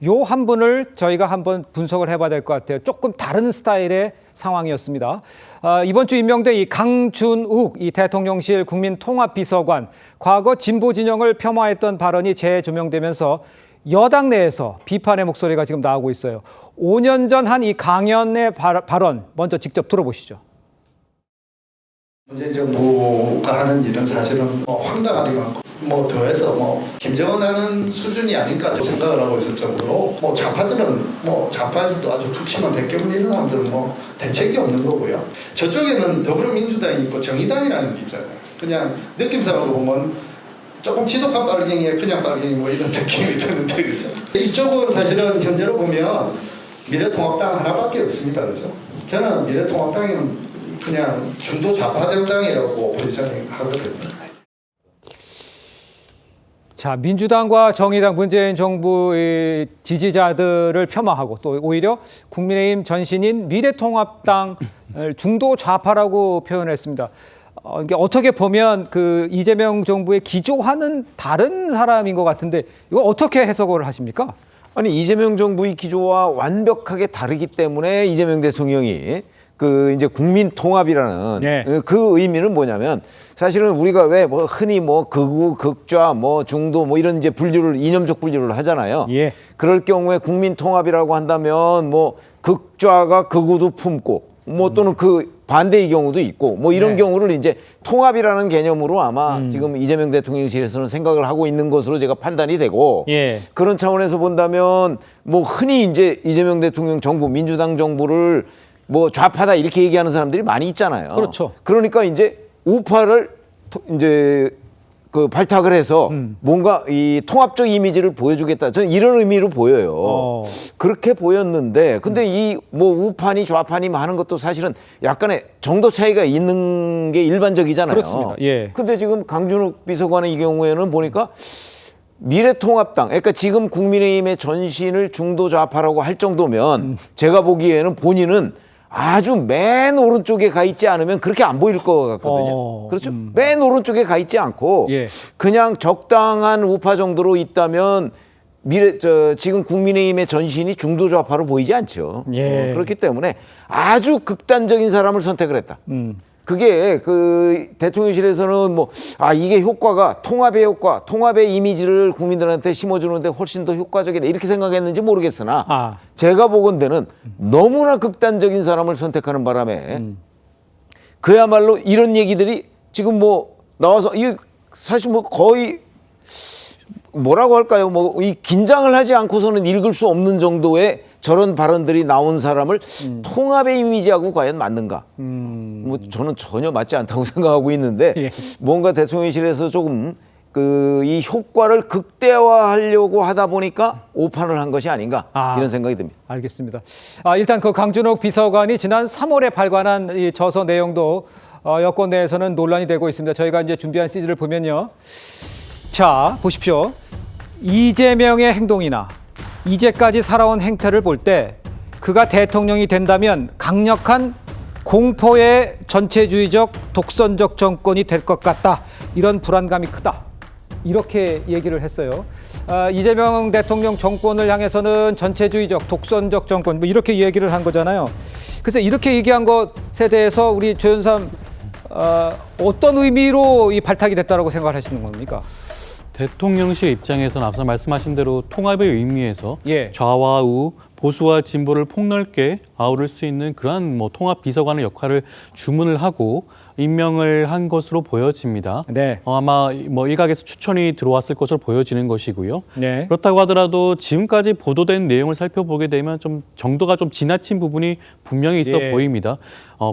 요 한 분을 저희가 한번 분석을 해봐야 될 것 같아요. 조금 다른 스타일의 상황이었습니다. 이번 주 임명된 이 강준욱 이 대통령실 국민통합비서관, 과거 진보 진영을 폄하했던 발언이 재조명되면서 여당 내에서 비판의 목소리가 지금 나오고 있어요. 5년 전 한 이 강연의 발언 먼저 직접 들어보시죠. 문재인 정부가 하는 일은 사실은 황당하게 많고 더해서 김정은 하는 수준이 아닌가 생각을 하고 있을 정도로 좌파들은 좌파에서도 아주 극심한 대규모 이런 사람들은 대책이 없는 거고요. 저쪽에는 더불어민주당이 있고 정의당이라는 게 있잖아요. 그냥 느낌상으로 보면 조금 지독한 빨갱이에 그냥 빨갱이 이런 느낌이 드는데 그죠. 이쪽은 사실은 현재로 보면 미래통합당 하나밖에 없습니다. 그죠. 저는 미래통합당은 그냥 중도 좌파 정당이라고 포지션을 하거든요. 자, 민주당과 정의당 문재인 정부의 지지자들을 폄하하고 또 오히려 국민의힘 전신인 미래통합당을 중도 좌파라고 표현했습니다. 이게 어떻게 보면 그 이재명 정부의 기조와는 다른 사람인 것 같은데 이거 어떻게 해석을 하십니까? 아니 이재명 정부의 기조와 완벽하게 다르기 때문에 이재명 대통령이 그 이제 국민 통합이라는 네. 그 의미는 뭐냐면 사실은 우리가 왜 흔히 극우, 극좌, 중도 이런 이제 분류를 이념적 분류를 하잖아요. 예. 그럴 경우에 국민 통합이라고 한다면 극좌가 극우도 품고 또는 그 반대의 경우도 있고 이런 네. 경우를 이제 통합이라는 개념으로 아마 지금 이재명 대통령실에서는 생각을 하고 있는 것으로 제가 판단이 되고 예. 그런 차원에서 본다면 흔히 이제 이재명 대통령 정부, 민주당 정부를 좌파다 이렇게 얘기하는 사람들이 많이 있잖아요. 그렇죠. 그러니까 이제 우파를 이제 그 발탁을 해서 뭔가 이 통합적 이미지를 보여주겠다. 저는 이런 의미로 보여요. 그렇게 보였는데, 근데 이 우파니 좌파니 하는 것도 사실은 약간의 정도 차이가 있는 게 일반적이잖아요. 그렇습니다. 예. 근데 지금 강준욱 비서관의 이 경우에는 보니까 미래통합당, 그러니까 지금 국민의힘의 전신을 중도 좌파라고 할 정도면 제가 보기에는 본인은 아주 맨 오른쪽에 가 있지 않으면 그렇게 안 보일 것 같거든요. 그렇죠? 맨 오른쪽에 가 있지 않고 예. 그냥 적당한 우파 정도로 있다면 지금 국민의힘의 전신이 중도 좌파로 보이지 않죠. 예. 그렇기 때문에 아주 극단적인 사람을 선택을 했다. 그게 그 대통령실에서는 이게 효과가 통합의 효과, 통합의 이미지를 국민들한테 심어주는데 훨씬 더 효과적이다 이렇게 생각했는지 모르겠으나 제가 보건대는 너무나 극단적인 사람을 선택하는 바람에 그야말로 이런 얘기들이 지금 나와서 이게 사실 거의 뭐라고 할까요? 이 긴장을 하지 않고서는 읽을 수 없는 정도의 저런 발언들이 나온 사람을 통합의 이미지하고 과연 맞는가? 저는 전혀 맞지 않다고 생각하고 있는데 예. 뭔가 대통령실에서 조금 이 효과를 극대화하려고 하다 보니까 오판을 한 것이 아닌가 이런 생각이 듭니다. 알겠습니다. 일단 그 강준욱 비서관이 지난 3월에 발간한 이 저서 내용도 여권 내에서는 논란이 되고 있습니다. 저희가 이제 준비한 시즌을 보면요. 자, 보십시오. 이재명의 행동이나 이제까지 살아온 행태를 볼 때 그가 대통령이 된다면 강력한 공포의 전체주의적 독선적 정권이 될 것 같다. 이런 불안감이 크다. 이렇게 얘기를 했어요. 이재명 대통령 정권을 향해서는 전체주의적 독선적 정권 이렇게 얘기를 한 거잖아요. 그래서 이렇게 얘기한 것에 대해서 우리 조현삼 어떤 의미로 이 발탁이 됐다고 생각하시는 겁니까? 대통령실 입장에서는 앞서 말씀하신 대로 통합의 의미에서 예. 좌와 우, 보수와 진보를 폭넓게 아우를 수 있는 그러한 통합 비서관의 역할을 주문을 하고 임명을 한 것으로 보여집니다. 네. 아마 일각에서 추천이 들어왔을 것으로 보여지는 것이고요. 네. 그렇다고 하더라도 지금까지 보도된 내용을 살펴보게 되면 좀 정도가 좀 지나친 부분이 분명히 있어 예. 보입니다.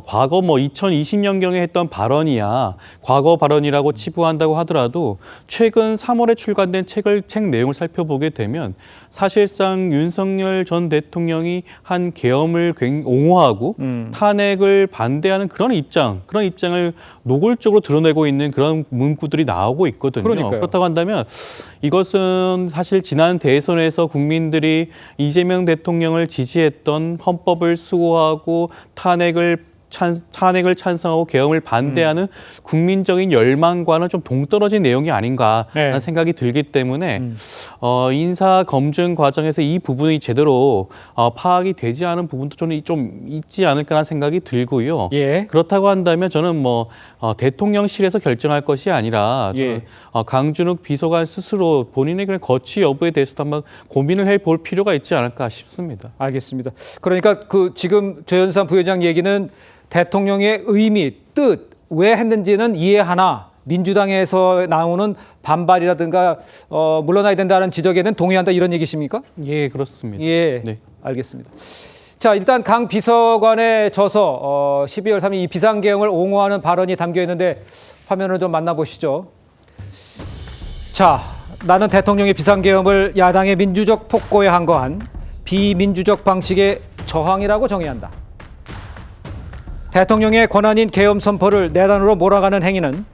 과거 2020년경에 했던 발언이야 과거 발언이라고 치부한다고 하더라도 최근 3월에 출간된 책 내용을 살펴보게 되면 사실상 윤석열 전 대통령이 한 계엄을 옹호하고 탄핵을 반대하는 그런 입장을 노골적으로 드러내고 있는 그런 문구들이 나오고 있거든요. 그러니까요. 그렇다고 한다면 이것은 사실 지난 대선에서 국민들이 이재명 대통령을 지지했던 헌법을 수호하고 탄핵을 탄핵을 찬성하고 계엄을 반대하는 국민적인 열망과는 좀 동떨어진 내용이 아닌가라는 네. 생각이 들기 때문에 인사 검증 과정에서 이 부분이 제대로 파악이 되지 않은 부분도 좀 있지 않을까라는 생각이 들고요. 예. 그렇다고 한다면 저는 뭐 대통령실에서 결정할 것이 아니라 예. 강준욱 비서관 스스로 본인의 그런 거취 여부에 대해서도 한번 고민을 해볼 필요가 있지 않을까 싶습니다. 알겠습니다. 그러니까 그 지금 조현상 부회장 얘기는 대통령의 의미, 뜻, 왜 했는지는 이해하나 민주당에서 나오는 반발이라든가 물러나야 된다는 지적에는 동의한다 이런 얘기십니까? 예, 그렇습니다. 예, 네. 알겠습니다. 자, 일단 강 비서관의 저서 12월 3일 이 비상계엄을 옹호하는 발언이 담겨 있는데 화면을 좀 만나보시죠. 자, 나는 대통령의 비상계엄을 야당의 민주적 폭거에 항거한 비민주적 방식의 저항이라고 정의한다. 대통령의 권한인 계엄 선포를 내란으로 몰아가는 행위는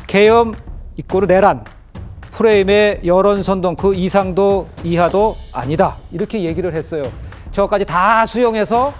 계엄 이꼬르 내란, 프레임의 여론 선동 그 이상도 이하도 아니다. 이렇게 얘기를 했어요. 저까지 다 수용해서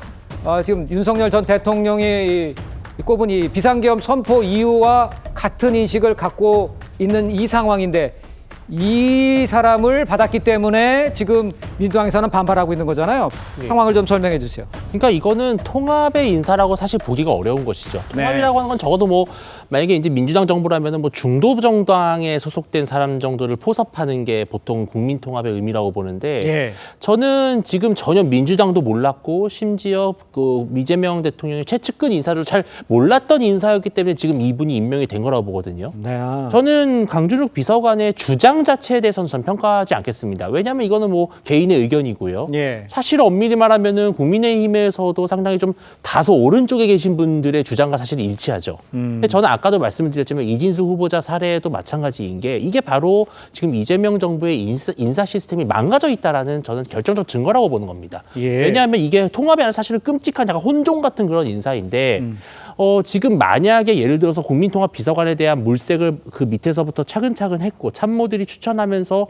지금 윤석열 전 대통령이 꼽은 이 비상계엄 선포 이유와 같은 인식을 갖고 있는 이 상황인데 이 사람을 받았기 때문에 지금 민주당에서는 반발하고 있는 거잖아요. 상황을 좀 설명해 주세요. 그러니까 이거는 통합의 인사라고 사실 보기가 어려운 것이죠. 통합이라고 하는 건 적어도 뭐 만약에 이제 민주당 정부라면은 뭐 중도 정당에 소속된 사람 정도를 포섭하는 게 보통 국민 통합의 의미라고 보는데 예. 저는 지금 전혀 민주당도 몰랐고 심지어 그 이재명 대통령의 최측근 인사를 잘 몰랐던 인사였기 때문에 지금 이분이 임명이 된 거라고 보거든요. 네. 저는 강준욱 비서관의 주장 자체에 대해서는 전 평가하지 않겠습니다. 왜냐하면 이거는 뭐 개인의 의견이고요. 예. 사실 엄밀히 말하면은 국민의힘에서도 상당히 좀 다소 오른쪽에 계신 분들의 주장과 사실 일치하죠. 근데 저는 아까도 말씀드렸지만 이진수 후보자 사례도 마찬가지인 게 이게 바로 지금 이재명 정부의 인사 시스템이 망가져 있다라는 저는 결정적 증거라고 보는 겁니다. 예. 왜냐하면 이게 통합이 아니라 사실은 끔찍한 약간 혼종 같은 그런 인사인데 지금 만약에 예를 들어서 국민통합 비서관에 대한 물색을 그 밑에서부터 차근차근 했고 참모들이 추천하면서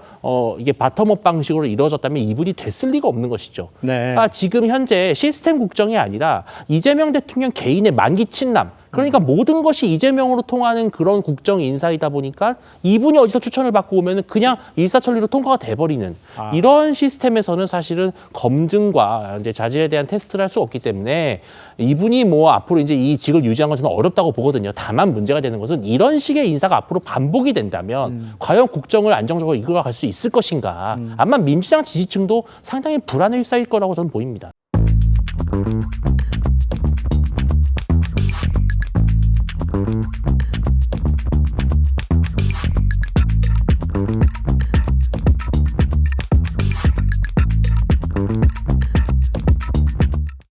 이게 바텀업 방식으로 이루어졌다면 이분이 됐을 리가 없는 것이죠. 네. 지금 현재 시스템 국정이 아니라 이재명 대통령 개인의 만기 친남 그러니까 모든 것이 이재명으로 통하는 그런 국정 인사이다 보니까 이분이 어디서 추천을 받고 오면은 그냥 일사천리로 통과가 돼버리는 이런 시스템에서는 사실은 검증과 이제 자질에 대한 테스트를 할 수 없기 때문에 이분이 뭐 앞으로 이제 이 직을 유지하는 건 저는 어렵다고 보거든요. 다만 문제가 되는 것은 이런 식의 인사가 앞으로 반복이 된다면 과연 국정을 안정적으로 이끌어갈 수 있을 것인가. 아마 민주당 지지층도 상당히 불안에 휩싸일 거라고 저는 보입니다.